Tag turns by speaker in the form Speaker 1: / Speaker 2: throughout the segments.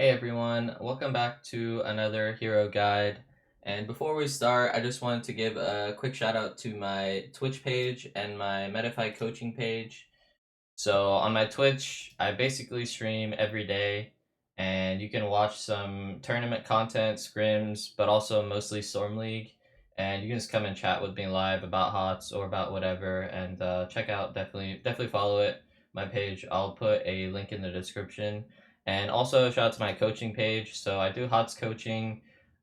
Speaker 1: Hey everyone, welcome back to another hero guide. And before we start, I just wanted to give a quick shout out to my Twitch page and my Medify coaching page. So on my Twitch, I basically stream every day, and you can watch some tournament content, scrims, but also mostly Storm League. And you can just come and chat with me live about HOTS or about whatever, and check out definitely follow it. My page, I'll put a link in the description, and also shout out to my coaching page. So I do HOTS coaching,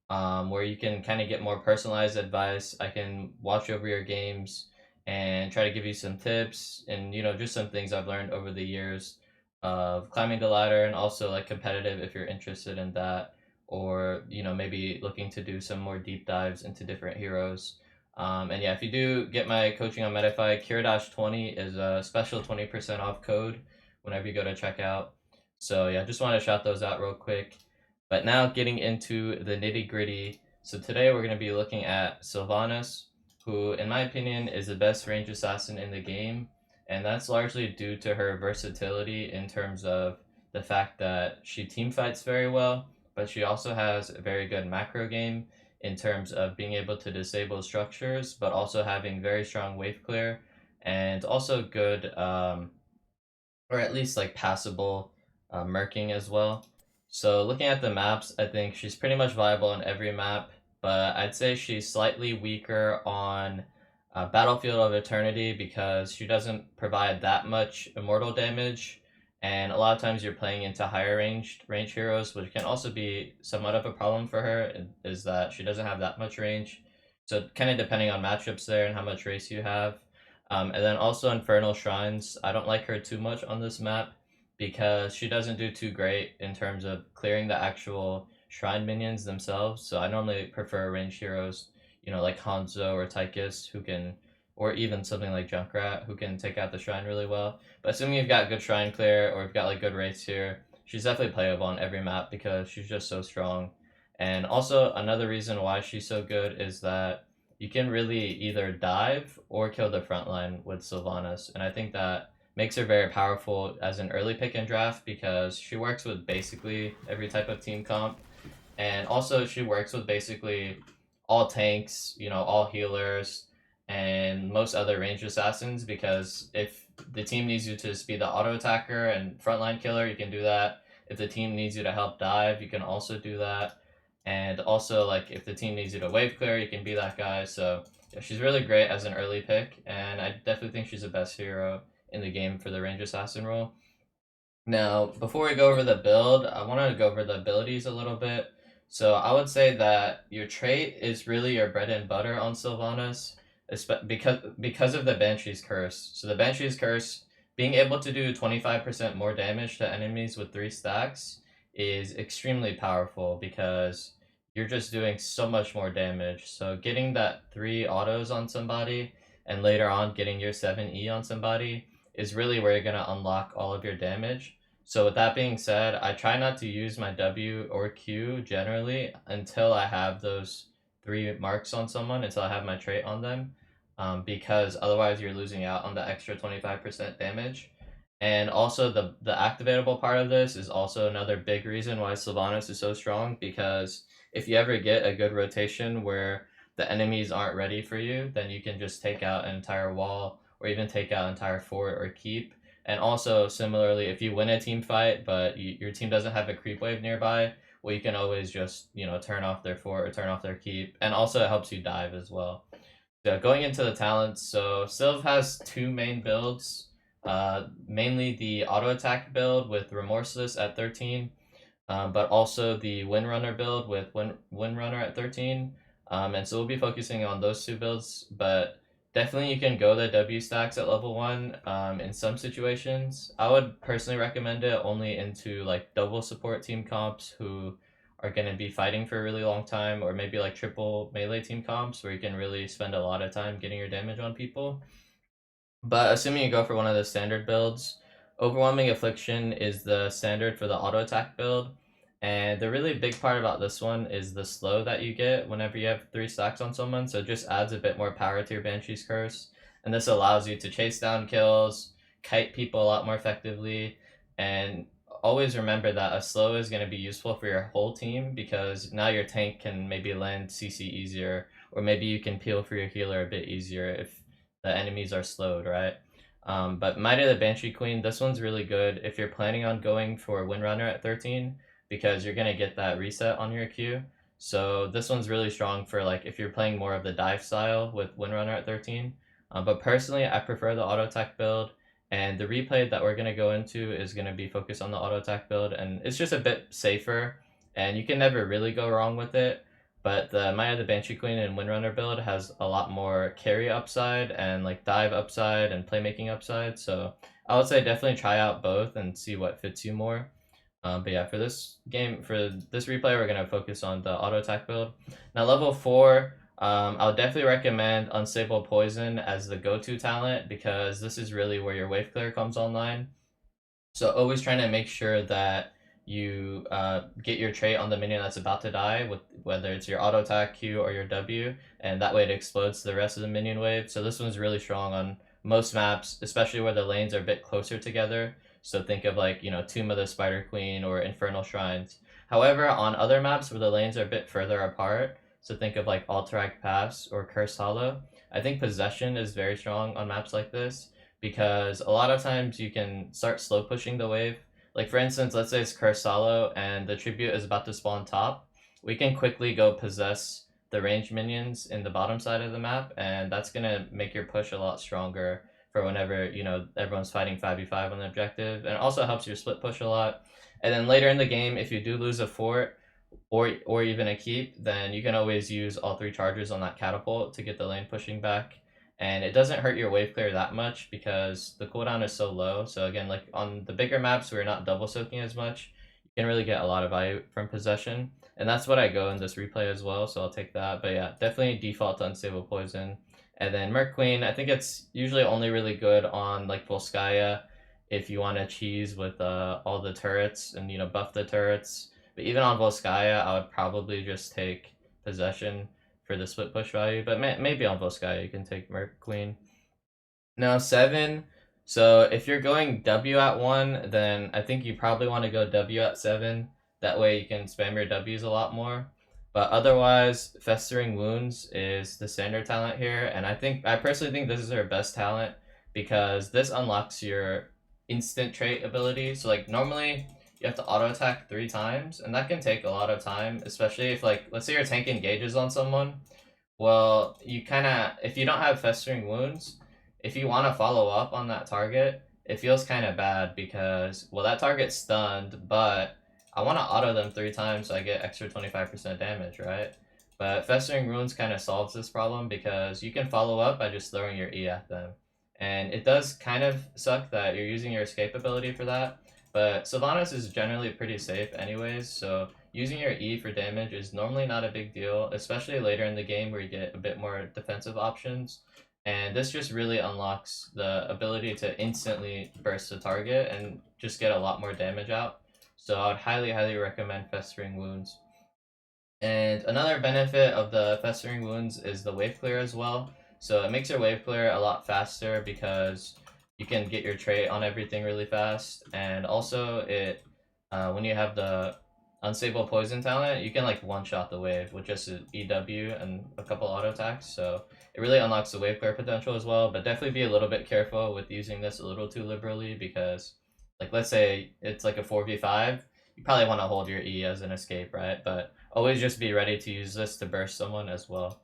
Speaker 1: where you can kind of get more personalized advice. I can watch over your games and try to give you some tips and just some things I've learned over the years of climbing the ladder, and also like competitive if you're interested in that, or maybe looking to do some more deep dives into different heroes. And yeah, if you do get my coaching on Medify, Kure-20 is a special 20% off code whenever you go to checkout. So yeah, just want to shout those out real quick. But now getting into the nitty gritty. So today we're going to be looking at Sylvanas, who, in my opinion, is the best range assassin in the game. And that's largely due to her versatility in terms of the fact that she team fights very well, but she also has a very good macro game in terms of being able to disable structures, but also having very strong wave clear and also good, or at least like passable merking as well. So looking at the maps, I think she's pretty much viable on every map, but I'd say she's slightly weaker on Battlefield of Eternity because she doesn't provide that much immortal damage, and a lot of times you're playing into higher range heroes, which can also be somewhat of a problem for her. Is that she doesn't have that much range, so kind of depending on matchups there and how much race you have. And then also Infernal Shrines. I don't like her too much on this map because she doesn't do too great in terms of clearing the actual shrine minions themselves. So I normally prefer ranged heroes, like Hanzo or Tychus, who can, or even something like Junkrat, who can take out the shrine really well. But assuming you've got good shrine clear or you've got like good race here, she's definitely playable on every map because she's just so strong. And also another reason why she's so good is that you can really either dive or kill the front line with Sylvanas, and I think that makes her very powerful as an early pick and draft because she works with basically every type of team comp, and also she works with basically all tanks, all healers, and most other ranged assassins. Because if the team needs you to just be the auto attacker and frontline killer, you can do that. If the team needs you to help dive, you can also do that. And also, like, if the team needs you to wave clear, you can be that guy. So yeah, she's really great as an early pick, and I definitely think she's the best hero in the game for the range assassin role. Now, before we go over the build, I want to go over the abilities a little bit. So I would say that your trait is really your bread and butter on Sylvanas, because of the Banshee's Curse. So the Banshee's Curse, being able to do 25% more damage to enemies with 3 stacks is extremely powerful because you're just doing so much more damage. So getting that 3 autos on somebody and later on getting your 7E on somebody is really where you're going to unlock all of your damage. So with that being said, I try not to use my W or Q generally until I have those 3 marks on someone, until I have my trait on them, because otherwise you're losing out on the extra 25% damage. And also the activatable part of this is also another big reason why Sylvanas is so strong, because if you ever get a good rotation where the enemies aren't ready for you, then you can just take out an entire wall or even take out an entire fort or keep. And also, similarly, if you win a team fight, but your team doesn't have a creep wave nearby, well, you can always just, turn off their fort or turn off their keep. And also, it helps you dive as well. So, going into the talents, so Sylv has 2 main builds. Mainly the auto attack build with Remorseless at 13, but also the Windrunner build with Windrunner at 13. And so we'll be focusing on those 2 builds, but definitely you can go the W stacks at level 1 in some situations. I would personally recommend it only into like double support team comps who are going to be fighting for a really long time, or maybe like triple melee team comps where you can really spend a lot of time getting your damage on people. But assuming you go for one of the standard builds, Overwhelming Affliction is the standard for the auto attack build. And the really big part about this one is the slow that you get whenever you have 3 stacks on someone. So it just adds a bit more power to your Banshee's Curse. And this allows you to chase down kills, kite people a lot more effectively, and always remember that a slow is going to be useful for your whole team because now your tank can maybe land CC easier, or maybe you can peel for your healer a bit easier if the enemies are slowed, right? But Might of the Banshee Queen, this one's really good if you're planning on going for Windrunner at 13 because you're going to get that reset on your Q. So this one's really strong for like if you're playing more of the dive style with Windrunner at 13. But personally, I prefer the auto attack build, and the replay that we're going to go into is going to be focused on the auto attack build, and it's just a bit safer, and you can never really go wrong with it. But the Maya the Banshee Queen and Windrunner build has a lot more carry upside and like dive upside and playmaking upside. So I would say definitely try out both and see what fits you more. But yeah, for this game, for this replay, we're going to focus on the auto attack build. Now, level 4, I would definitely recommend Unstable Poison as the go-to talent because this is really where your wave clear comes online. So always trying to make sure that you get your trait on the minion that's about to die, with whether it's your auto attack Q or your W, and that way it explodes the rest of the minion wave. So this one's really strong on most maps, especially where the lanes are a bit closer together. So think of like, Tomb of the Spider Queen or Infernal Shrines. However, on other maps where the lanes are a bit further apart, so think of like Alterac Pass or Cursed Hollow, I think Possession is very strong on maps like this because a lot of times you can start slow pushing the wave. Like for instance, let's say it's Cursed Hollow and the tribute is about to spawn top. We can quickly go possess the ranged minions in the bottom side of the map, and that's gonna make your push a lot stronger for whenever everyone's fighting 5v5 on the objective, and it also helps your split push a lot. And then later in the game, if you do lose a fort or even a keep, then you can always use all 3 charges on that catapult to get the lane pushing back, and it doesn't hurt your wave clear that much because the cooldown is so low. So again, like on the bigger maps where you're not double soaking as much, you can really get a lot of value from Possession, and that's what I go in this replay as well, so I'll take that. But yeah, definitely default to Unstable Poison. And then Merc Queen, I think it's usually only really good on like Volskaya if you want to cheese with all the turrets and buff the turrets. But even on Volskaya, I would probably just take Possession for the split push value. But maybe on Volskaya you can take Merc Queen. Now 7. So if you're going W at 1, then I think you probably want to go W at 7. That way you can spam your Ws a lot more. But otherwise, Festering Wounds is the standard talent here, and I personally think this is her best talent because this unlocks your instant trait ability. So like normally you have to auto attack 3 times, and that can take a lot of time, especially if like let's say your tank engages on someone. Well, if you don't have Festering Wounds, if you want to follow up on that target, it feels kind of bad because, well, that target's stunned, but I want to auto them 3 times so I get extra 25% damage, right? But Festering Wounds kind of solves this problem because you can follow up by just throwing your E at them. And it does kind of suck that you're using your escape ability for that, but Sylvanas is generally pretty safe anyways, so using your E for damage is normally not a big deal, especially later in the game where you get a bit more defensive options. And this just really unlocks the ability to instantly burst the target and just get a lot more damage out. So I would highly, highly recommend Festering Wounds. And another benefit of the Festering Wounds is the wave clear as well. So it makes your wave clear a lot faster because you can get your trait on everything really fast. And also when you have the Unstable Poison talent, you can like one-shot the wave with just an EW and a couple auto attacks. So it really unlocks the wave clear potential as well, but definitely be a little bit careful with using this a little too liberally because like let's say it's like a 4v5, you probably want to hold your E as an escape, right? But always just be ready to use this to burst someone as well.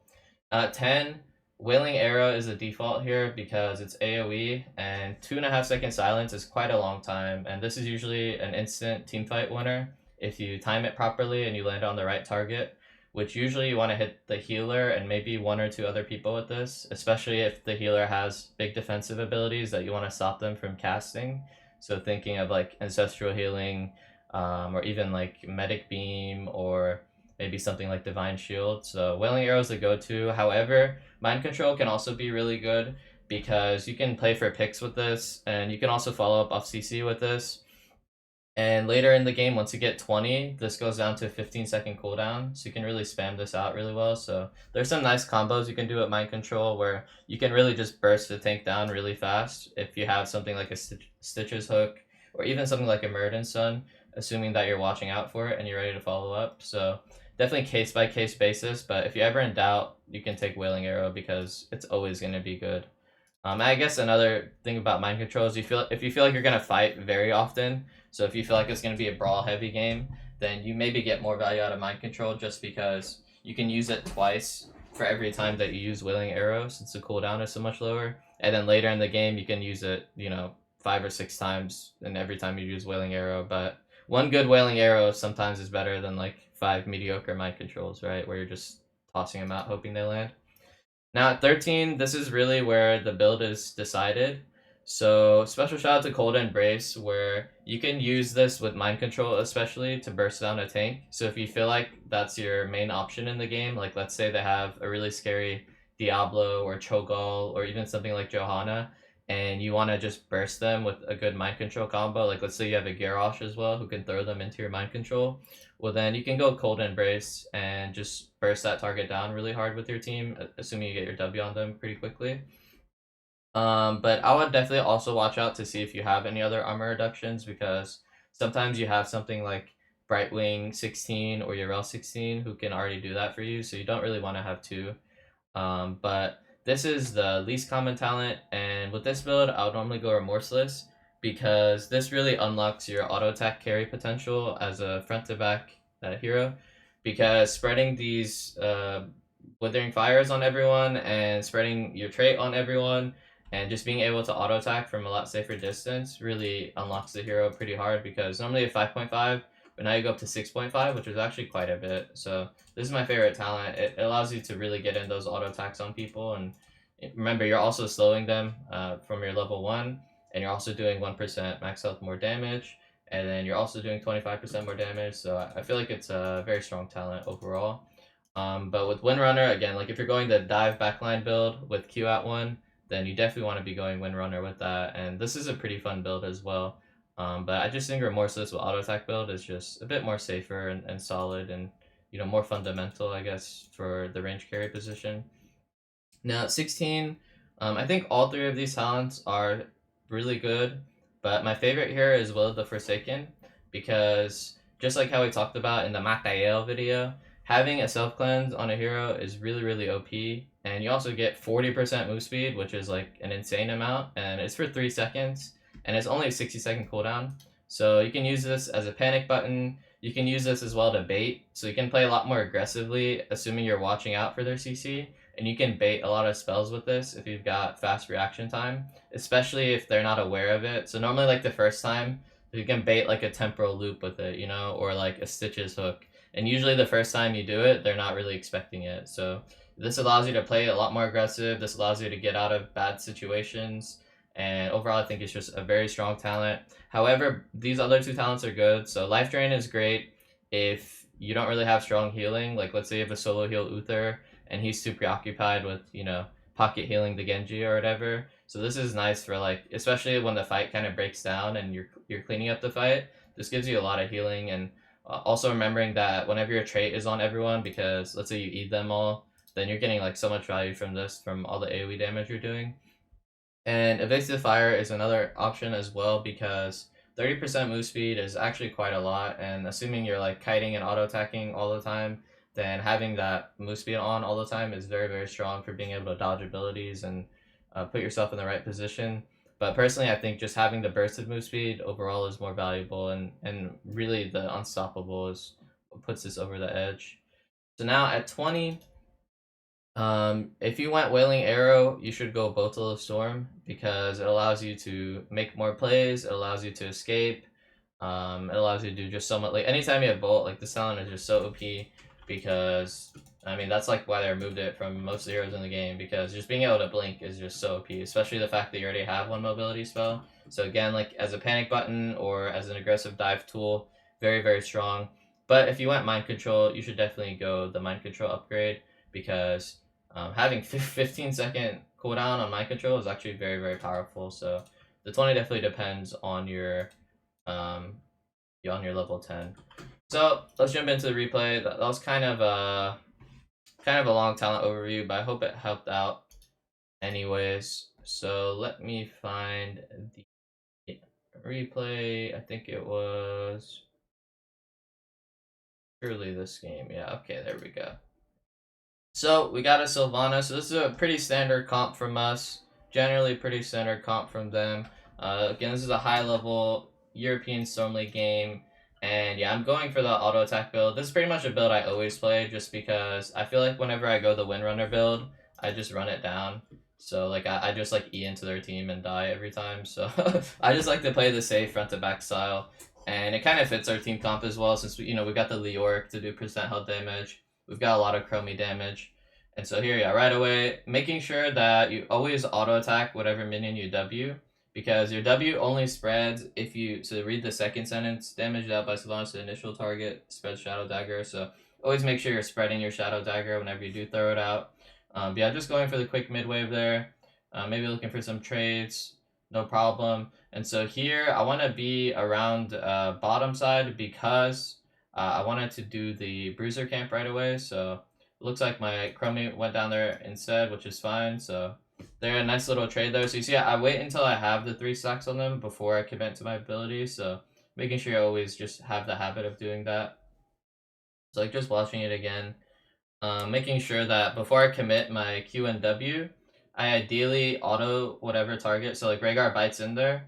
Speaker 1: 10, Wailing Arrow is a default here because it's AoE, and 2.5-second silence is quite a long time, and this is usually an instant teamfight winner if you time it properly and you land on the right target, which usually you want to hit the healer and maybe 1 or 2 other people with this, especially if the healer has big defensive abilities that you want to stop them from casting. So thinking of like Ancestral Healing, or even like Medic Beam, or maybe something like Divine Shield. So Wailing Arrow is a go-to. However, Mind Control can also be really good because you can play for picks with this, and you can also follow up off CC with this. And later in the game, once you get 20, this goes down to a 15-second cooldown, so you can really spam this out really well. So there's some nice combos you can do at Mind Control where you can really just burst the tank down really fast if you have something like a Stitches Hook or even something like a Muradin Sun, assuming that you're watching out for it and you're ready to follow up. So definitely case by case basis, but if you're ever in doubt, you can take Wailing Arrow because it's always going to be good. I guess another thing about mind control is if you feel like you're gonna fight very often, so if you feel like it's gonna be a brawl heavy game, then you maybe get more value out of mind control just because you can use it twice for every time that you use Wailing Arrow since the cooldown is so much lower, and then later in the game you can use it 5 or 6 times, and every time you use Wailing Arrow. But one good Wailing Arrow sometimes is better than like 5 mediocre mind controls, right? Where you're just tossing them out hoping they land. Now at 13, this is really where the build is decided. So special shout out to Cold Embrace, where you can use this with mind control especially to burst down a tank. So if you feel like that's your main option in the game, like let's say they have a really scary Diablo or Cho'Gall or even something like Johanna, and you want to just burst them with a good mind control combo, like let's say you have a Garrosh as well who can throw them into your mind control, well then you can go Cold Embrace and just burst that target down really hard with your team, assuming you get your W on them pretty quickly. But I would definitely also watch out to see if you have any other armor reductions, because sometimes you have something like Brightwing 16 or Yarel 16 who can already do that for you, so you don't really want to have two. But this is the least common talent, and with this build, I would normally go Remorseless because this really unlocks your auto attack carry potential as a front to back hero. Because spreading these Withering Fires on everyone and spreading your trait on everyone and just being able to auto attack from a lot safer distance really unlocks the hero pretty hard, because normally at 5.5, but now you go up to 6.5, which is actually quite a bit. So this is my favorite talent. It allows you to really get in those auto attacks on people, and remember, you're also slowing them from your level 1, and you're also doing 1% max health more damage, and then you're also doing 25% more damage, so I feel like it's a very strong talent overall. But with Windrunner, again, like if you're going the dive backline build with Q at 1, then you definitely want to be going Windrunner with that, and this is a pretty fun build as well. But I just think Remorseless with auto attack build is just a bit more safer and solid, and more fundamental, I guess, for the range carry position. Now at 16, I think all three of these talents are really good, but my favorite here is Will of the Forsaken, because just like how we talked about in the Makael video, having a self cleanse on a hero is really, really OP, and you also get 40% move speed, which is like an insane amount, and it's for 3 seconds, and it's only a 60-second cooldown. So you can use this as a panic button. You can use this as well to bait, so you can play a lot more aggressively, assuming you're watching out for their CC, and you can bait a lot of spells with this if you've got fast reaction time, especially if they're not aware of it. So normally, like the first time, you can bait like a temporal loop with it, or like a Stitches hook, and usually the first time you do it, they're not really expecting it. So this allows you to play a lot more aggressive. This allows you to get out of bad situations, and overall I think it's just a very strong talent. However, these other two talents are good. So Life Drain is great if you don't really have strong healing, like let's say you have a solo heal Uther and he's too preoccupied with pocket healing the Genji or whatever. So this is nice for, like, especially when the fight kind of breaks down and you're cleaning up the fight. This gives you a lot of healing, and also remembering that whenever your trait is on everyone, because let's say you eat them all, then you're getting like so much value from this, from all the AoE damage you're doing. And Evasive Fire is another option as well, because 30% move speed is actually quite a lot, and assuming you're like kiting and auto attacking all the time, then having that move speed on all the time is very, very strong for being able to dodge abilities and put yourself in the right position. But personally, I think just having the bursted move speed overall is more valuable, and really the Unstoppable is what puts this over the edge. So now at 20, if you went Wailing Arrow, you should go Bottle of Storm, because it allows you to make more plays, it allows you to escape, it allows you to do just so much. Like anytime you have Bolt, like this talent is just so OP, because I mean that's like why they removed it from most of the heroes in the game, because just being able to blink is just so OP, especially the fact that you already have one mobility spell. So again, like as a panic button or as an aggressive dive tool, very, very strong. But if you want mind control, you should definitely go the mind control upgrade, because having 15-second cooldown on mind control is actually very, very powerful. So the 20 definitely depends on your level 10. So let's jump into the replay. That was kind of a long talent overview, but I hope it helped out anyways. So let me find the replay. I think it was surely this game. Yeah, okay, there we go. So we got a Sylvanas. So this is a pretty standard comp from us. Generally pretty standard comp from them. Again, this is a high level European Storm League game. And yeah, I'm going for the auto attack build. This is pretty much a build I always play just because I feel like whenever I go the Windrunner build, I just run it down. So like I just like E into their team and die every time. So I just like to play the safe front to back style. And it kind of fits our team comp as well since we got the Leoric to do percent health damage. We've got a lot of chromie damage. And so here, yeah, right away, making sure that you always auto attack whatever minion you W, because your W only spreads if you, so read the second sentence, damage dealt by Sylvanas to the initial target, spreads Shadow Dagger. So always make sure you're spreading your Shadow Dagger whenever you do throw it out. Yeah, just going for the quick mid wave there. Maybe looking for some trades, no problem. And so here, I want to be around bottom side because I wanted to do the Bruiser camp right away. So looks like my Chromie went down there instead, which is fine. So they're a nice little trade there. So you see, I wait until I have the 3 stacks on them before I commit to my abilities. So making sure you always just have the habit of doing that. So like just watching it again, making sure that before I commit my Q and W, I ideally auto whatever target. So like Rhaegar bites in there.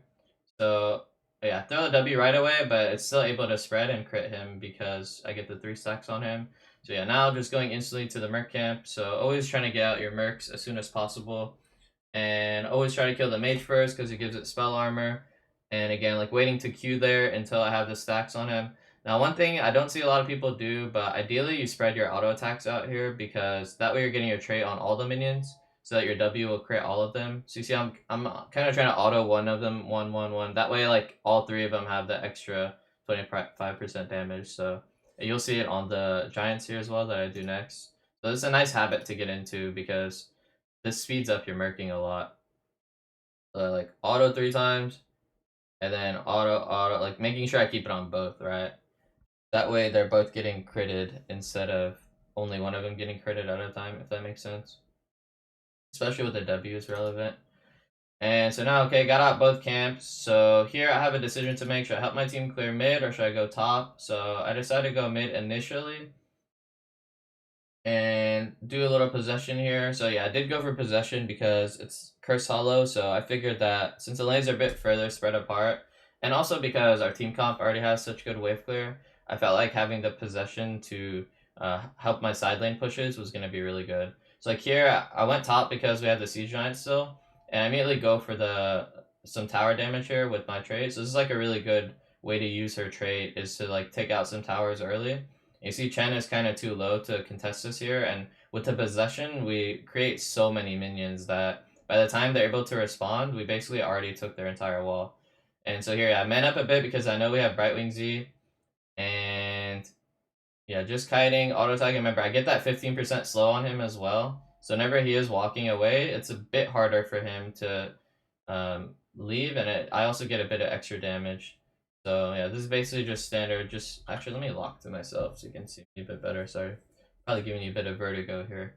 Speaker 1: So yeah, throw the W right away, but it's still able to spread and crit him because I get the 3 stacks on him. So yeah, now just going instantly to the Merc camp. So always trying to get out your Mercs as soon as possible. And always try to kill the Mage first because it gives it spell armor. And again, like waiting to Q there until I have the stacks on him. Now, one thing I don't see a lot of people do, but ideally you spread your auto attacks out here because that way you're getting your trait on all the minions so that your W will crit all of them. So you see, I'm kind of trying to auto one of them, 1-1-1. That way, like all 3 of them have the extra 25% damage. So you'll see it on the giants here as well that I do next. So it's a nice habit to get into because this speeds up your merking a lot. Like auto 3 times, and then auto, like making sure I keep it on both, right? That way they're both getting critted instead of only one of them getting critted at a time, if that makes sense. Especially with the W is relevant. And so now, okay, got out both camps. So here I have a decision to make. Should I help my team clear mid or should I go top? So I decided to go mid initially and do a little possession here. So yeah, I did go for possession because it's Curse Hollow. So I figured that since the lanes are a bit further spread apart, and also because our team comp already has such good wave clear, I felt like having the possession to help my side lane pushes was going to be really good. So like here, I went top because we had the Siege Giant still, and I immediately go for some tower damage here with my trait. So this is like a really good way to use her trait is to like take out some towers early. You see Chen is kind of too low to contest this here, and with the possession, we create so many minions that by the time they're able to respond, we basically already took their entire wall. And so here, yeah, I man up a bit because I know we have Brightwing Z, and yeah, just kiting, auto attacking. Remember, I get that 15% slow on him as well, so whenever he is walking away, it's a bit harder for him to leave, and I also get a bit of extra damage. So yeah, this is basically just standard. Just actually, let me lock to myself so you can see me a bit better. Sorry, probably giving you a bit of vertigo here.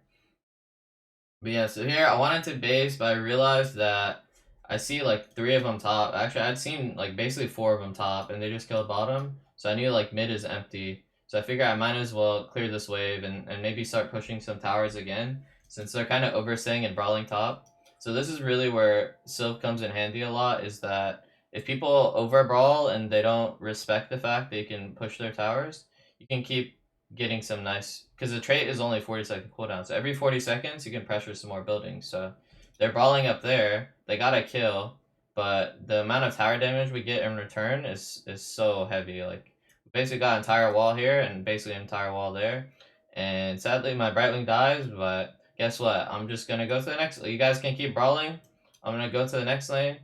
Speaker 1: But yeah, so here I wanted to base, but I realized that I see like 3 of them top. Actually, I'd seen like basically 4 of them top, and they just killed bottom. So I knew like mid is empty. So I figure I might as well clear this wave and maybe start pushing some towers again, since they're kind of overstaying and brawling top. So this is really where Sylv comes in handy a lot, is that if people over brawl and they don't respect the fact they can push their towers, you can keep getting some nice, because the trait is only 40-second cooldown, so every 40 seconds you can pressure some more buildings. So they're brawling up there, they got a kill, but the amount of tower damage we get in return is so heavy. Like we basically got an entire wall here and basically an entire wall there, and sadly my Brightwing dies, but guess what, I'm just gonna go to the next. You guys can keep brawling, I'm gonna go to the next lane,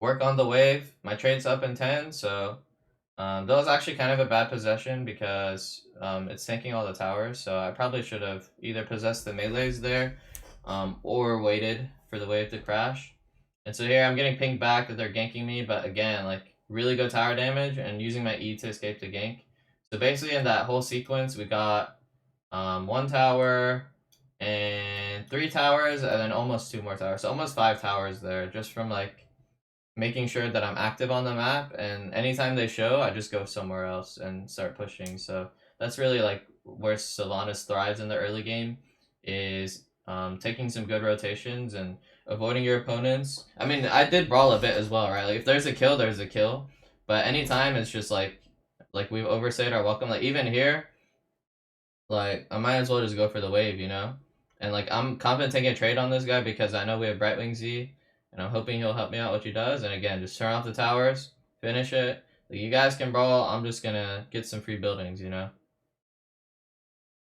Speaker 1: work on the wave. My trade's up in 10, so that was actually kind of a bad possession because it's tanking all the towers, so I probably should have either possessed the melees there or waited for the wave to crash. And so here I'm getting pinged back that they're ganking me, but again, like really good tower damage and using my E to escape the gank. So basically in that whole sequence, we got 1 tower and 3 towers and then almost 2 more towers. So almost 5 towers there just from like making sure that I'm active on the map, and anytime they show, I just go somewhere else and start pushing. So that's really like where Sylvanas thrives in the early game, is taking some good rotations and avoiding your opponents. I mean, I did brawl a bit as well, right? Like if there's a kill, there's a kill, but anytime it's just like we've overstayed our welcome. Like even here, like I might as well just go for the wave, you know? And like I'm confident taking a trade on this guy because I know we have Brightwing Z, and I'm hoping he'll help me out what he does. And again, just turn off the towers, finish it. Like, you guys can brawl. I'm just gonna get some free buildings, you know?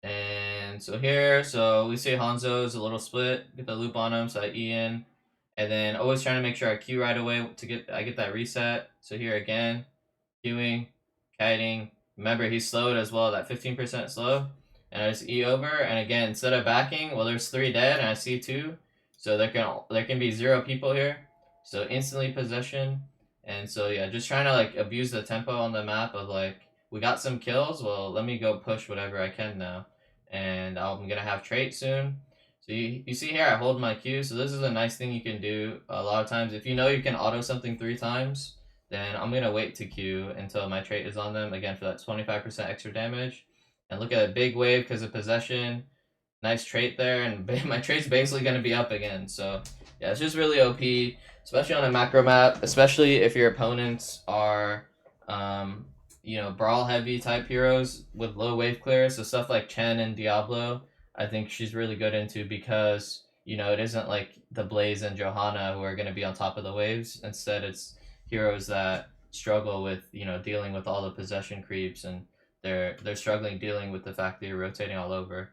Speaker 1: And so here, so we see Hanzo's a little split, get the loop on him, so I E in. And then always trying to make sure I Q right away to get I get that reset. So here again, Qing, kiting. Remember, he's slowed as well, that 15% slow. And I just E over, and again, instead of backing, well, there's 3 dead, and I see 2. So there can be 0 people here. So instantly possession. And so yeah, just trying to like abuse the tempo on the map of like, we got some kills, well, let me go push whatever I can now. And I'm gonna have trait soon. So you see here, I hold my Q, so this is a nice thing you can do a lot of times. If you know you can auto something 3 times, then I'm gonna wait to Q until my trait is on them again for that 25% extra damage. And look at a big wave because of possession. Nice trait there, and my trait's basically gonna be up again. So yeah, it's just really OP, especially on a macro map, especially if your opponents are brawl heavy type heroes with low wave clear. So stuff like Chen and Diablo, I think she's really good into, because it isn't like the Blaze and Johanna who are going to be on top of the waves. Instead, it's heroes that struggle with dealing with all the possession creeps, and they're struggling dealing with the fact that you're rotating all over.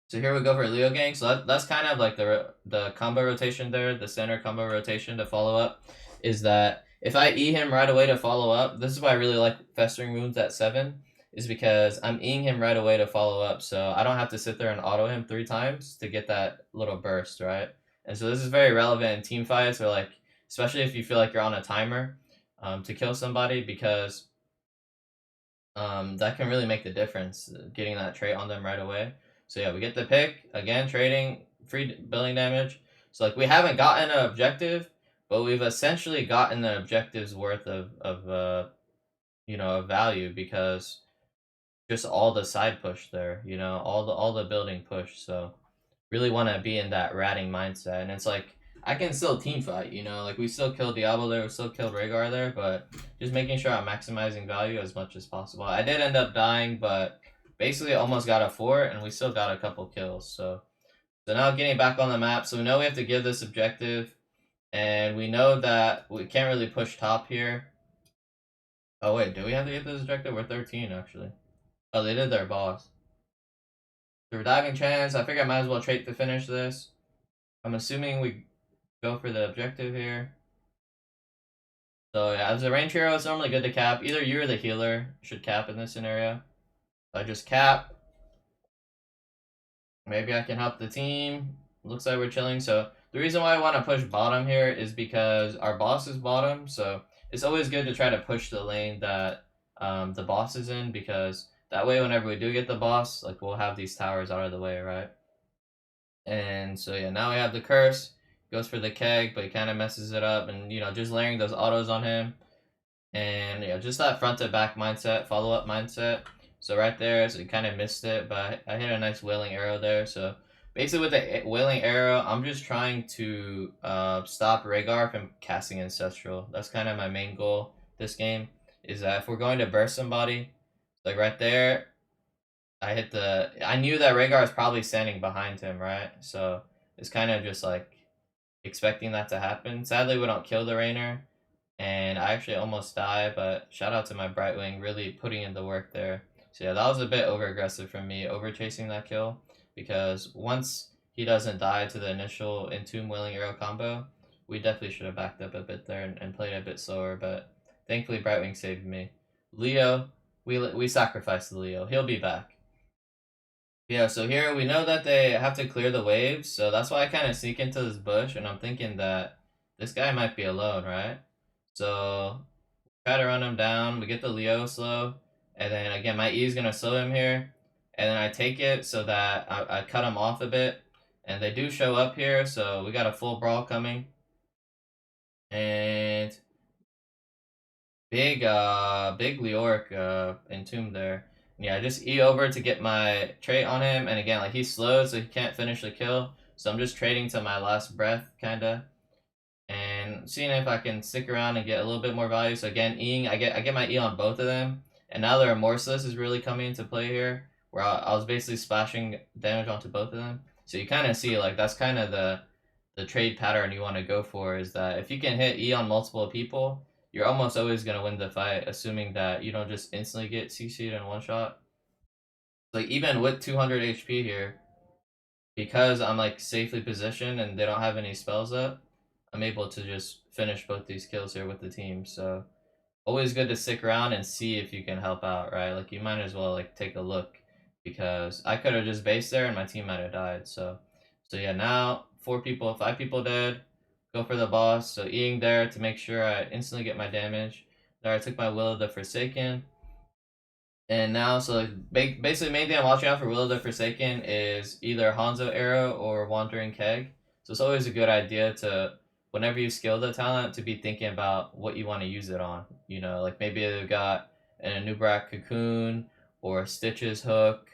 Speaker 1: So here we go for Leo Gang. So that's kind of like the combo rotation there, the center combo rotation to follow up, is that if I E him right away to follow up, this is why I really like Festering Wounds at 7, is because I'm Eing him right away to follow up, so I don't have to sit there and auto him 3 times to get that little burst, right? And so this is very relevant in team fights, or like, especially if you feel like you're on a timer to kill somebody, because that can really make the difference, getting that trait on them right away. So yeah, we get the pick again, trading free building damage. So like we haven't gotten an objective, but we've essentially gotten the objective's worth of value, because just all the side push there, all the building push. So really want to be in that ratting mindset, and it's like I can still team fight, like we still killed Diablo there, we still killed Rhaegar there, but just making sure I'm maximizing value as much as possible. I did end up dying, but basically almost got a 4, and we still got a couple kills. So now getting back on the map, so we know we have to give this objective, and we know that we can't really push top here. Oh wait, do we have to get this objective? We're 13 actually. Oh, they did their boss. So we're diving chance. I figure I might as well trait to finish this. I'm assuming we go for the objective here. So yeah, as a range hero, it's normally good to cap. Either you or the healer should cap in this scenario. I just cap. Maybe I can help the team. Looks like we're chilling. So the reason why I want to push bottom here is because our boss is bottom. So it's always good to try to push the lane that the boss is in, because that way whenever we do get the boss, like we'll have these towers out of the way, right? And so yeah, now we have the curse. Goes for the keg, but he kind of messes it up, and just layering those autos on him. And just that front to back mindset, follow up mindset. So right there, so he kind of missed it, but I hit a nice wailing arrow there. So basically with the wailing arrow, I'm just trying to stop Rhaegar from casting Ancestral. That's kind of my main goal this game, is that if we're going to burst somebody, like right there, I knew that Rhaegar is probably standing behind him, right? So it's kind of just like expecting that to happen. Sadly, we don't kill the Rainer, and I actually almost die, but shout out to my Brightwing, really putting in the work there. So yeah, that was a bit over aggressive from me, over chasing that kill, because once he doesn't die to the initial Entomb Wailing Arrow combo, we definitely should have backed up a bit there and played a bit slower, but thankfully Brightwing saved me. Leo, we sacrificed the Leo. He'll be back. Yeah, so here we know that they have to clear the waves, so that's why I kind of sneak into this bush, and I'm thinking that this guy might be alone, right? So try to run him down. We get the Leo slow, and then again my E is gonna slow him here, and then I take it so that I cut him off a bit, and they do show up here, so we got a full brawl coming, And big Leoric entomb there. And yeah, just E over to get my trait on him, and again, like he's slowed, so he can't finish the kill. So I'm just trading to my last breath, kinda, and seeing if I can stick around and get a little bit more value. So again, Eing, I get my E on both of them, and now the Remorseless is really coming into play here, where I was basically splashing damage onto both of them. So you kind of see like that's kind of the trade pattern you want to go for, is that if you can hit E on multiple people, you're almost always going to win the fight, assuming that you don't just instantly get CC'd in one shot. Like even with 200 HP here, because I'm like safely positioned and they don't have any spells up, I'm able to just finish both these kills here with the team. So always good to stick around and see if you can help out, right? Like you might as well like take a look, because I could have just based there and my team might have died. So yeah, now 4 people, 5 people dead. Go for the boss. So eating there to make sure I instantly get my damage. There I took my Will of the Forsaken. And now, so like basically, main thing I'm watching out for Will of the Forsaken is either Hanzo Arrow or Wandering Keg. So it's always a good idea to, whenever you skill the talent, to be thinking about what you want to use it on. You know, like maybe they've got an Anubrak Cocoon or a Stitches Hook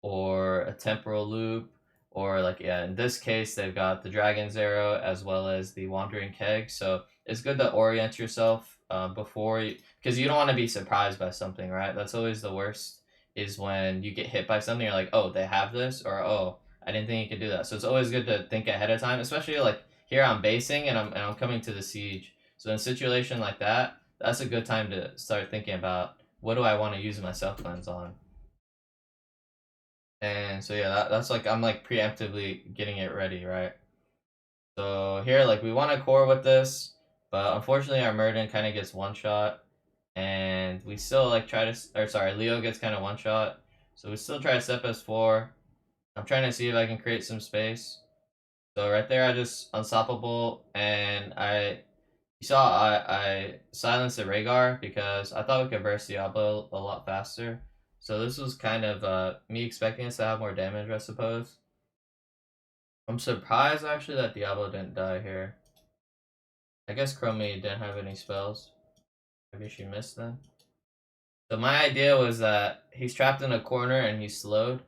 Speaker 1: or a Temporal Loop, or like, yeah, in this case, they've got the Dragon's Arrow as well as the Wandering Keg. So it's good to orient yourself before you, because you don't want to be surprised by something, right? That's always the worst, is when you get hit by something, you're like, oh, they have this, or oh, I didn't think you could do that. So it's always good to think ahead of time, especially like here I'm basing and I'm coming to the siege. So in a situation like that, that's a good time to start thinking about what do I want to use my self cleanse on. And so yeah, that's like I'm like preemptively getting it ready, right? So here, like we want to core with this, but unfortunately our Murden kind of gets one shot, and we still like try to, or sorry, Leo gets kind of one shot, so we still try to step S4. I'm trying to see if I can create some space. So right there, I just unstoppable, and you saw I silenced the Rhaegar because I thought we could burst Diablo a lot faster. So this was kind of me expecting us to have more damage, I suppose. I'm surprised actually that Diablo didn't die here. I guess Chromie didn't have any spells. Maybe she missed them. So my idea was that he's trapped in a corner and he's slowed.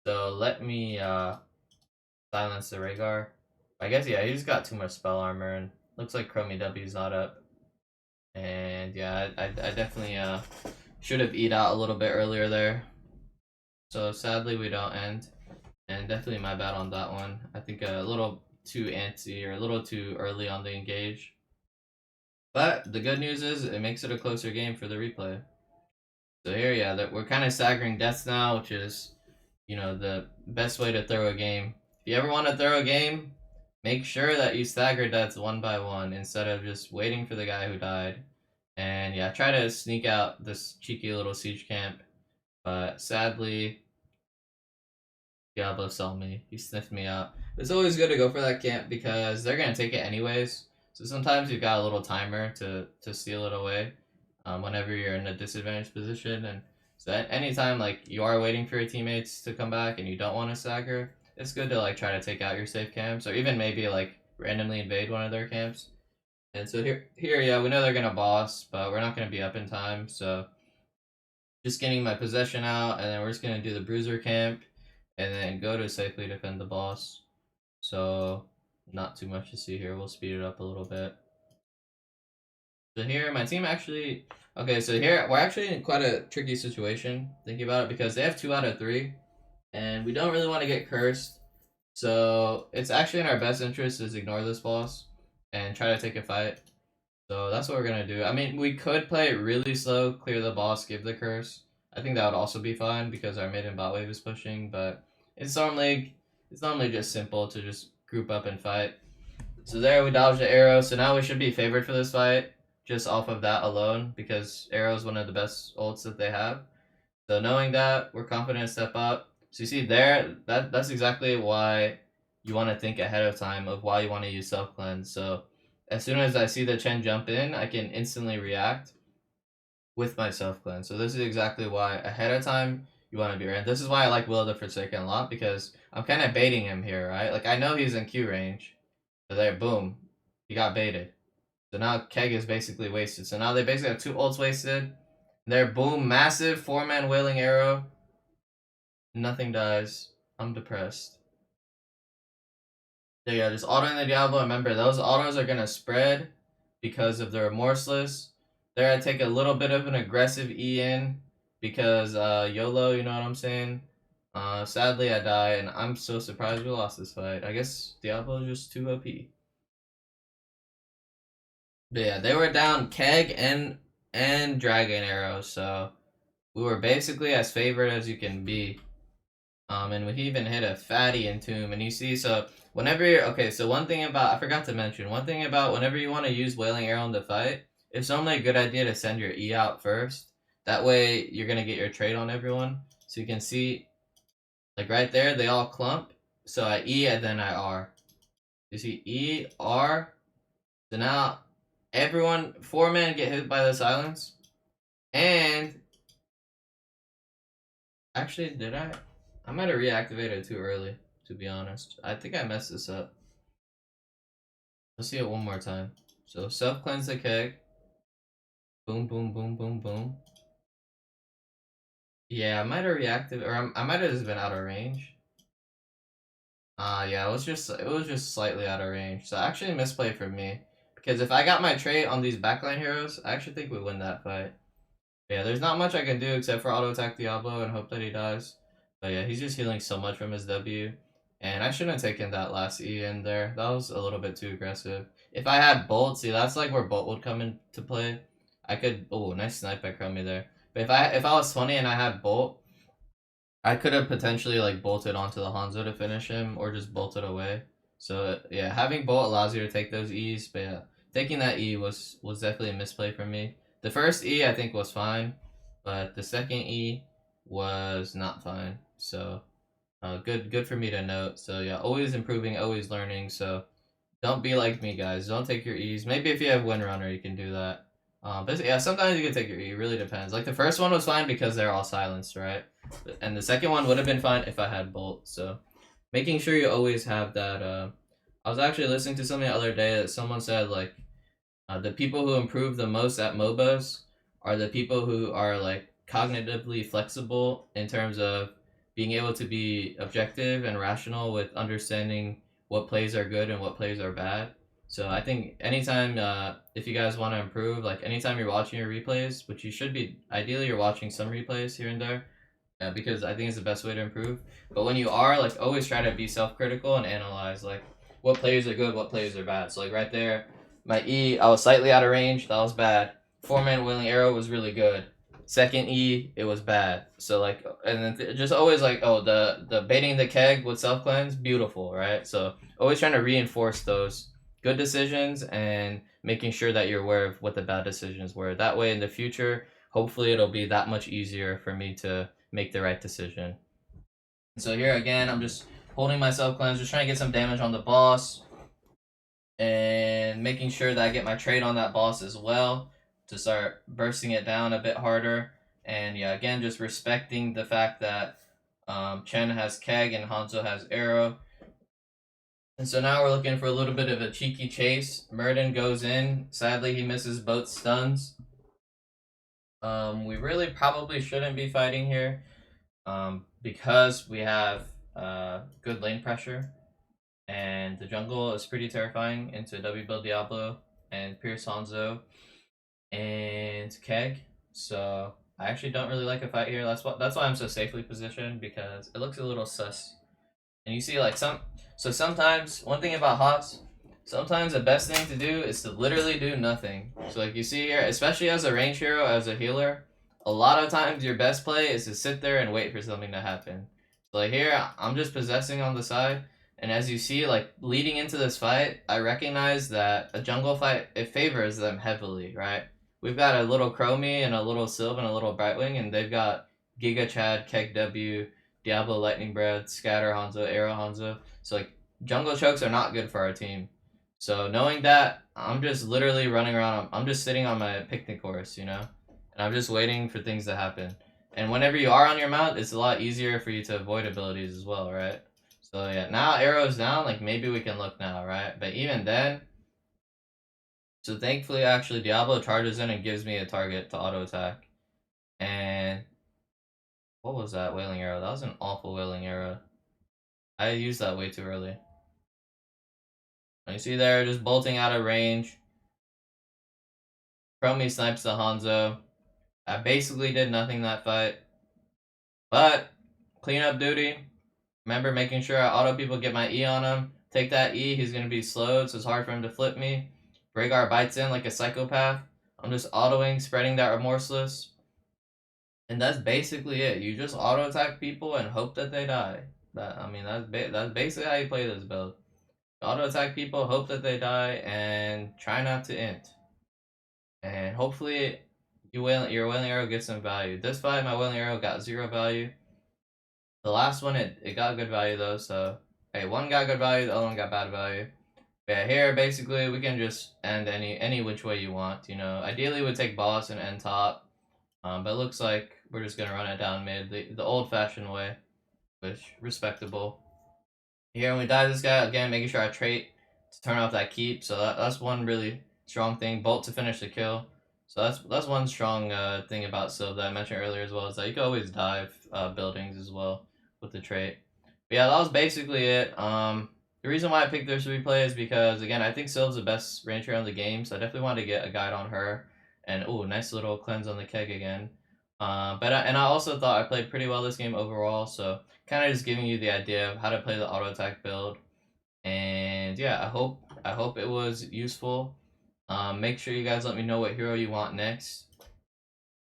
Speaker 1: So let me silence the Rhaegar. I guess yeah, he's got too much spell armor, and looks like Chromie W's not up. And yeah, I definitely should have eat out a little bit earlier there. So sadly we don't end. And definitely my bad on that one. I think a little too antsy or a little too early on the engage. But the good news is it makes it a closer game for the replay. So here, yeah, that we're kind of staggering deaths now, which is, the best way to throw a game. If you ever want to throw a game, make sure that you stagger deaths one by one instead of just waiting for the guy who died. And yeah, try to sneak out this cheeky little siege camp. But sadly, Diablo saw me. He sniffed me out. It's always good to go for that camp because they're gonna take it anyways. So sometimes you've got a little timer to steal it away, whenever you're in a disadvantaged position. And so at any time like you are waiting for your teammates to come back and you don't want to stagger, it's good to like try to take out your safe camps, or even maybe like randomly invade one of their camps. And so here, yeah, we know they're gonna boss, but we're not gonna be up in time. So just getting my possession out, and then we're just gonna do the bruiser camp, and then go to safely defend the boss. So not too much to see here. We'll speed it up a little bit. So here, my team actually. Okay, so here we're actually in quite a tricky situation thinking about it, because they have 2 out of 3, and we don't really want to get cursed. So it's actually in our best interest to ignore this boss and try to take a fight. So that's what we're gonna do. I mean, we could play it really slow, clear the boss, give the curse. I think that would also be fine because our mid and bot wave is pushing. But in Storm League, it's normally just simple to just group up and fight. So there we dodged the arrow. So now we should be favored for this fight just off of that alone, because arrow is one of the best ults that they have. So knowing that, we're confident to step up. So you see there, that's exactly why you want to think ahead of time of why you want to use self cleanse. So as soon as I see the Chen jump in, I can instantly react with my self cleanse. So this is exactly why ahead of time you want to be ready. This is why I like Will of the Forsaken a lot, because I'm kind of baiting him here, right? Like I know he's in Q range, but there, boom, he got baited. So now Keg is basically wasted. So now they basically have 2 ults wasted. They're boom, massive 4-man Wailing Arrow. Nothing dies. I'm depressed. There you go, just auto in the Diablo. Remember, those autos are gonna spread because of the Remorseless. There, I take a little bit of an aggressive E in because YOLO, you know what I'm saying? Sadly, I die, and I'm so surprised we lost this fight. I guess Diablo is just too OP. But yeah, they were down Keg and Dragon Arrow, so we were basically as favored as you can be. And we even hit a fatty Entomb, and you see, so whenever you're, okay, so one thing about, I forgot to mention, one thing about whenever you want to use Wailing Arrow in the fight, it's normally a good idea to send your E out first. That way, you're going to get your trade on everyone. So you can see, like right there, they all clump. So I E and then I R. You see E, R, so now everyone, 4-man get hit by the silence. And, actually, did I? I might have reactivated too early, to be honest. I think I messed this up. Let's see it one more time. So self-cleanse the keg. Boom, boom, boom, boom, boom. Yeah, I might have reacted, or I might have just been out of range. Yeah, it was just slightly out of range. So actually a misplay for me. Because if I got my trait on these backline heroes, I actually think we win that fight. Yeah, there's not much I can do except for auto attack Diablo and hope that he dies. But yeah, he's just healing so much from his W. And I shouldn't have taken that last E in there. That was a little bit too aggressive. If I had Bolt, see, that's like where Bolt would come into play. I could, oh, nice snipe by Chromie there. But if I was 20 and I had Bolt, I could have potentially like bolted onto the Hanzo to finish him or just bolted away. So yeah, having Bolt allows you to take those E's, but yeah, taking that E was definitely a misplay for me. The first E I think was fine, but the second E was not fine. So good for me to note. So yeah, always improving, always learning. So don't be like me, guys. Don't take your E's. Maybe if you have Windrunner, you can do that. But yeah, sometimes you can take your E. It really depends. Like the first one was fine because they're all silenced, right? And the second one would have been fine if I had Bolt. So making sure you always have that. I was actually listening to something the other day that someone said like the people who improve the most at MOBAs are the people who are like cognitively flexible in terms of being able to be objective and rational with understanding what plays are good and what plays are bad. So I think anytime, if you guys want to improve, like anytime you're watching your replays, which you should be, ideally you're watching some replays here and there, because I think it's the best way to improve. But when you are, like, always try to be self-critical and analyze, like, what players are good, what players are bad. So, like, right there, my E, I was slightly out of range. That was bad. 4-man Wailing Arrow was really good. Second E, it was bad. So, like, and then just always, like, oh, the baiting the keg with self-cleanse, beautiful, right? So, always trying to reinforce those good decisions and making sure that you're aware of what the bad decisions were. That way, in the future, hopefully it'll be that much easier for me to make the right decision. So here again, I'm just holding myself cleanse, just trying to get some damage on the boss, and making sure that I get my trade on that boss as well to start bursting it down a bit harder. And yeah, again, just respecting the fact that Chen has Keg and Hanzo has Arrow. And so now we're looking for a little bit of a cheeky chase. Murden goes in. Sadly, he misses both stuns. We really probably shouldn't be fighting here. Because we have good lane pressure, and the jungle is pretty terrifying into W build Diablo and Pierce Hanzo and Keg. So I actually don't really like a fight here. That's why I'm so safely positioned, because it looks a little sus. And you see, like, sometimes one thing about HOTS, sometimes the best thing to do is to literally do nothing. So like you see here, especially as a range hero, as a healer, a lot of times your best play is to sit there and wait for something to happen. So like here, I'm just possessing on the side, and as you see, like leading into this fight, I recognize that a jungle fight, it favors them heavily, right? We've got a little Chromie and a little Sylv and a little Brightwing, and they've got Giga Chad, Keg W, Diablo Lightning Breath, Scatter Hanzo, Arrow Hanzo. So like jungle chokes are not good for our team. So knowing that, I'm just literally running around. I'm just sitting on my picnic horse, you know, and I'm just waiting for things to happen. And whenever you are on your mount, it's a lot easier for you to avoid abilities as well, right? So yeah, now Arrow's down. Like maybe we can look now, right? But even then, So thankfully, actually, Diablo charges in and gives me a target to auto attack. And what was that wailing arrow? That was an awful wailing arrow. I used that way too early. And you see there, just bolting out of range. Chromie snipes the Hanzo. I basically did nothing that fight. But, cleanup duty. Remember making sure I auto people, get my E on him. Take that E, he's going to be slowed, so it's hard for him to flip me. Rhaegar bites in like a psychopath. I'm just autoing, spreading that remorseless. And that's basically it. You just auto attack people and hope that they die. That's basically how you play this build. Auto attack people, hope that they die, and try not to int. And hopefully your wailing arrow gets some value. This fight, my wailing arrow got 0 value. The last one, it got good value though. So hey, one got good value, the other one got bad value. But yeah, here basically we can just end any which way you want. You know, ideally we'd take boss and end top. But it looks like we're just gonna run it down mid, the old-fashioned way, which respectable. Here when we die this guy again, making sure I trait to turn off that keep. So that's one really strong thing. Bolt to finish the kill. So that's one strong thing about Sylv that I mentioned earlier as well, is that you can always dive buildings as well with the trait. But yeah, that was basically it. The reason why I picked this replay is because again I think Sylv's the best range trainer in the game, so I definitely wanted to get a guide on her. And ooh, nice little cleanse on the keg again. And I also thought I played pretty well this game overall, so kind of just giving you the idea of how to play the auto attack build. And yeah, I hope it was useful. Make sure you guys let me know what hero you want next.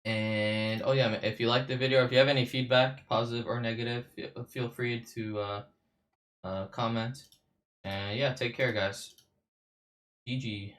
Speaker 1: And oh yeah, if you like the video, or if you have any feedback, positive or negative, feel free to comment. And yeah, take care, guys. GG.